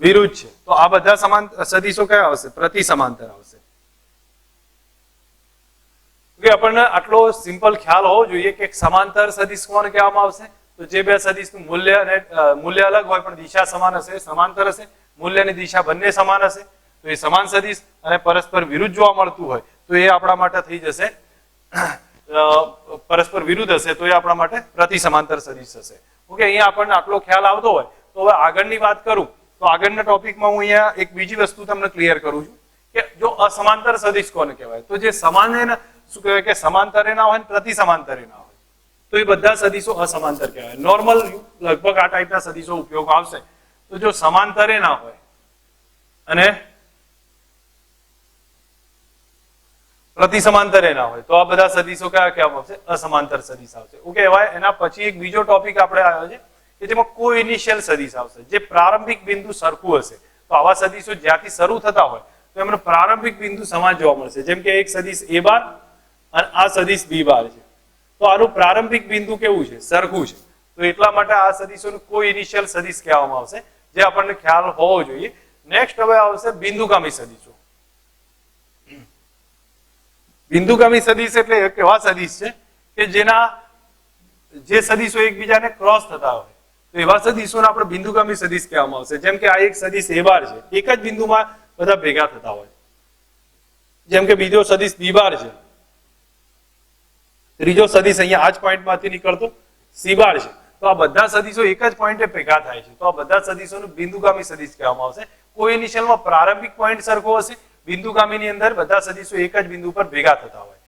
વિરુદ્ધ છે. તો આ બધા સમાન સદિશો કયા આવશે? પ્રતિ સમાંતર આવશે. આપણને આટલો સિમ્પલ ખ્યાલ હોવો જોઈએ કે સમાંતર સદિશ કોને કહેવામાં આવશે? તો જે બે સદિશનું મૂલ્ય અને મૂલ્ય અલગ હોય પણ દિશા સમાન હશે, સમાંતર હશે, મૂલ્ય અને દિશા બંને સમાન હશે, તો એ સમાન સદિશ. અને પરસ્પર વિરુદ્ધ જોવા મળતું હોય તો એ આપણા માટે થઈ જશે પરસ્પર વિરુદ્ધ હશે તો એ આપણા માટે પ્રતિ સમાંતર સદિશ હશે. ઓકે, અહીંયા આપણને આટલો ખ્યાલ આવતો હોય તો હવે આગળની વાત કરું તો આગળના ટોપિકમાં હું અહીંયા એક બીજી વસ્તુ તમને ક્લિયર કરું છું કે જો અસમાંતર સદિશ કોને કહેવાય? તો જે સમાન શું કહેવાય કે સમાંતરે ના હોય ને પ્રતિ સમાંતરે ના હોય તો એ બધા સદિશો અસમાંતર કહેવાય. નોર્મલ લગભગ આ ટાઈપના સદિશો ઉપયોગ આવશે. તો જો સમાંતરે ના હોય અને પ્રતિ સમાંતરે ના હોય તો આ બધા સદિશો કયા કહેવામાં આવશે? અસમાંતર સદિશ આવશે. ઓકે, હવે એના પછી એક બીજો ટોપિક આપણે આવ્યો છે કે જેમાં કો ઇનિશિયલ સદિશ આવશે, જે પ્રારંભિક બિંદુ સરખું હશે. તો આવા સદિશો જ્યાંથી શરૂ થતા હોય તો એમનો પ્રારંભિક બિંદુ સમાન જોવા મળશે. જેમ કે એક સદિશ એ બાર અને આ સદિશ બી બાર છે તો આનું પ્રારંભિક બિંદુ કેવું છે? સરખું છે. તો એટલા માટે આ સદિશોને કો ઇનિશિયલ સદિશ કહેવામાં આવશે, જે આપણને ખ્યાલ હોવો જોઈએ. નેક્સ્ટ હવે આવશે બિંદુગામી સદિશો. બિંદુગામી સદિશ એટલે એક એવા સદિશ છે કે જે સદિશો એકબીજાને ક્રોસ થતા હોય તો એવા સદિશોને આપણે બિંદુગામી સદિશ કહેવામાં આવશે. જેમ કે આ એક સદિશ એ બાર છે, એક જ બિંદુમાં બધા ભેગા થતા હોય. જેમ કે બીજો સદિશ બી બાર છે, ત્રીજો સદિશ અહીંયા આ જ પોઈન્ટમાંથી નીકળતો સી બાર છે. તો આ બધા સદિશો એક જ પોઈન્ટે ભેગા થાય છે. તો આ બધા સદિશોને બિંદુગામી સદિશ કહેવામાં આવશે. કોઈ ઇનિશિયલમાં પ્રારંભિક પોઈન્ટ સરખો હશે, બિંદુગામીની અંદર બધા સદિશો એક જ બિંદુ પર ભેગા થતા હોય.